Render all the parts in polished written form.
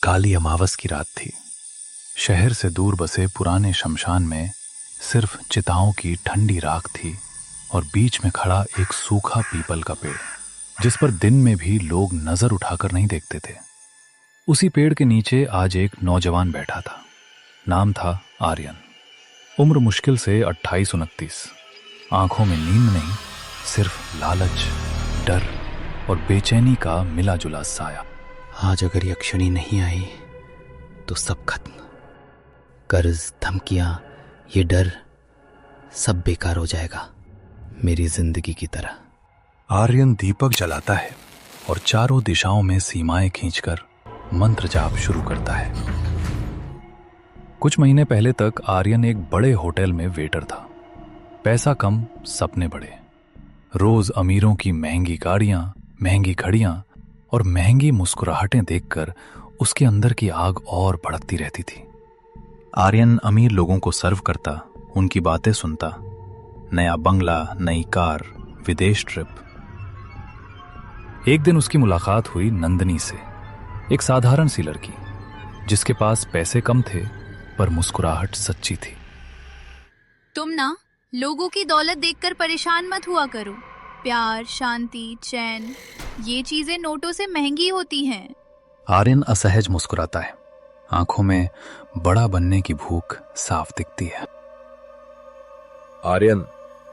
काली अमावस की रात थी। शहर से दूर बसे पुराने शमशान में सिर्फ चिताओं की ठंडी राख थी और बीच में खड़ा एक सूखा पीपल का पेड़, जिस पर दिन में भी लोग नजर उठाकर नहीं देखते थे। उसी पेड़ के नीचे आज एक नौजवान बैठा था। नाम था आर्यन। उम्र मुश्किल से 28-29। आंखों में नींद नहीं, सिर्फ लालच, डर और बेचैनी का मिला जुला साया। आज अगर यक्षिणी नहीं आई तो सब खत्म। कर्ज, धमकियां, ये डर सब बेकार हो जाएगा, मेरी जिंदगी की तरह। आर्यन दीपक जलाता है और चारों दिशाओं में सीमाएं खींचकर मंत्र जाप शुरू करता है। कुछ महीने पहले तक आर्यन एक बड़े होटल में वेटर था। पैसा कम, सपने बड़े। रोज अमीरों की महंगी गाड़ियां, महंगी घड़ियां और महंगी मुस्कुराहटें देखकर उसके अंदर की आग और भड़कती रहती थी। आर्यन अमीर लोगों को सर्व करता, उनकी बातें सुनता। नया बंगला, नई कार, विदेश ट्रिप। एक दिन उसकी मुलाकात हुई नंदिनी से, एक साधारण सी लड़की जिसके पास पैसे कम थे पर मुस्कुराहट सच्ची थी। तुम ना लोगों की दौलत देखकर परेशान मत हुआ करो। प्यार, शांति, चैन, ये चीजें नोटों से महंगी होती हैं। आर्यन असहज मुस्कुराता है। आंखों में बड़ा बनने की भूख साफ दिखती है। आर्यन,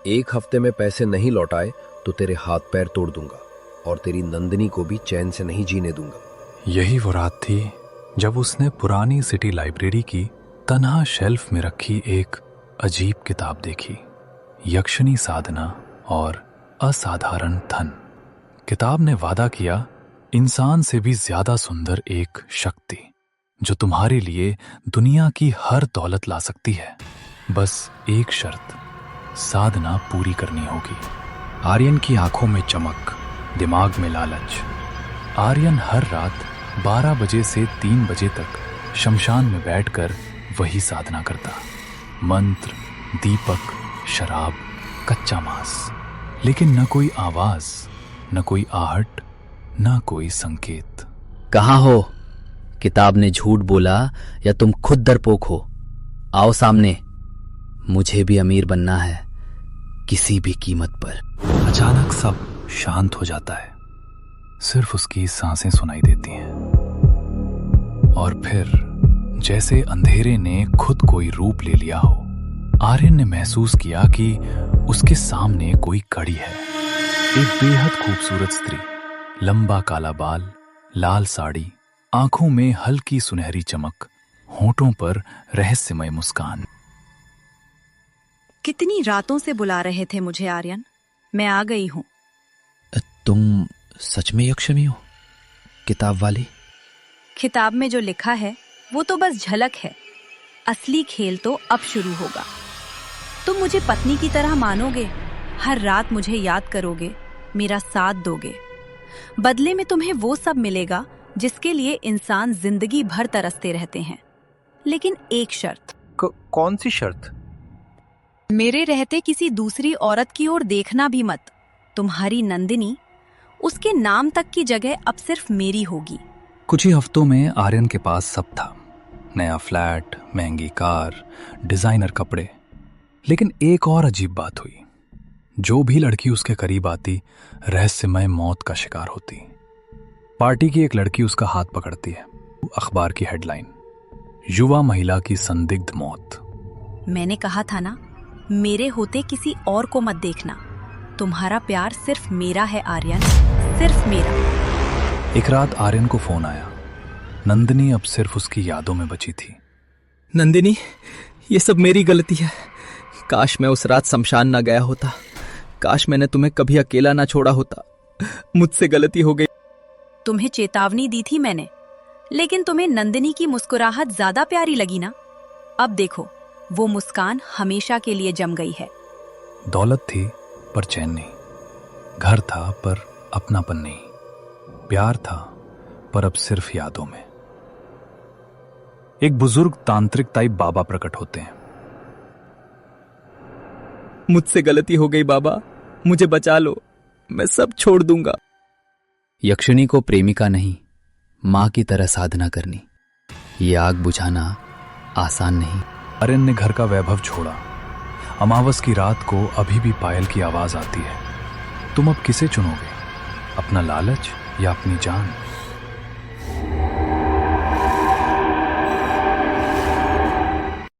1 हफ्ते में पैसे नहीं लौटाए तो तेरे हाथ पैर तोड़ दूंगा और तेरी नंदिनी को भी चैन से नहीं जीने दूंगा। यही वो रात थी जब उसने पुरानी सिटी लाइब्रेरी की तन्हा शेल्फ में रखी एक अजीब किताब देखी, यक्षिणी साधना और असाधारण धन। किताब ने वादा किया, इंसान से भी ज्यादा सुंदर एक शक्ति जो तुम्हारे लिए दुनिया की हर दौलत ला सकती है। बस एक शर्त, साधना पूरी करनी होगी। आर्यन की आंखों में चमक, दिमाग में लालच। आर्यन हर रात 12 बजे से 3 बजे तक शमशान में बैठकर वही साधना करता। मंत्र, दीपक, शराब, कच्चा मांस, लेकिन न कोई आवाज, न कोई आहट, न कोई संकेत। कहाँ हो? किताब ने झूठ बोला या तुम खुद डरपोक हो? आओ सामने, मुझे भी अमीर बनना है, किसी भी कीमत पर। अचानक सब शांत हो जाता है, सिर्फ उसकी सांसें सुनाई देती हैं। और फिर जैसे अंधेरे ने खुद कोई रूप ले लिया हो, आर्यन ने महसूस किया कि उसके सामने कोई खड़ी है। एक बेहद खूबसूरत स्त्री, लंबा काला बाल, लाल साड़ी, आंखों में हल्की सुनहरी चमक, होंठों पर रहस्यमय मुस्कान। कितनी रातों से बुला रहे थे मुझे आर्यन, मैं आ गई हूं। तुम सच में यक्षिणी हो? किताब वाली? किताब में जो लिखा है वो तो बस झलक है, असली खेल तो अब शुरू होगा। तुम मुझे पत्नी की तरह मानोगे, हर रात मुझे याद करोगे, मेरा साथ दोगे। बदले में तुम्हें वो सब मिलेगा जिसके लिए इंसान जिंदगी भर तरसते रहते हैं। लेकिन एक शर्त। कौन सी शर्त? मेरे रहते किसी दूसरी औरत की ओर देखना भी मत। तुम्हारी नंदिनी, उसके नाम तक की जगह अब सिर्फ मेरी होगी। कुछ ही हफ्तों में आर्यन के पास सब था। नया फ्लैट, महंगी कार, डिजाइनर कपड़े। लेकिन एक और अजीब बात हुई। जो भी लड़की उसके करीब आती, रहस्यमय मौत का शिकार होती। पार्टी की एक लड़की उसका हाथ पकड़ती है। अखबार की हेडलाइन, युवा महिला की संदिग्ध मौत। मैंने कहा था ना, मेरे होते किसी और को मत देखना। तुम्हारा प्यार सिर्फ मेरा है आर्यन, सिर्फ मेरा। एक रात आर्यन को फोन आया। नंदिनी अब सिर्फ उसकी यादों में बची थी। नंदिनी, ये सब मेरी गलती है। काश मैं उस रात शमशान ना गया होता। काश मैंने तुम्हें कभी अकेला ना छोड़ा होता। मुझसे गलती हो गई। तुम्हें चेतावनी दी थी मैंने, लेकिन तुम्हें नंदिनी की मुस्कुराहट ज्यादा प्यारी लगी ना। अब देखो, वो मुस्कान हमेशा के लिए जम गई है। दौलत थी पर चैन नहीं। घर था पर अपनापन नहीं। प्यार था पर अब सिर्फ यादों में। एक बुजुर्ग तांत्रिक टाइप बाबा प्रकट होते हैं। मुझसे गलती हो गई बाबा, मुझे बचा लो, मैं सब छोड़ दूंगा। यक्षिणी को प्रेमिका नहीं, मां की तरह साधना करनी, ये आग बुझाना आसान नहीं। अरिन ने घर का वैभव छोड़ा। अमावस की रात को अभी भी पायल की आवाज आती है। तुम अब किसे चुनोगे, अपना लालच या अपनी जान?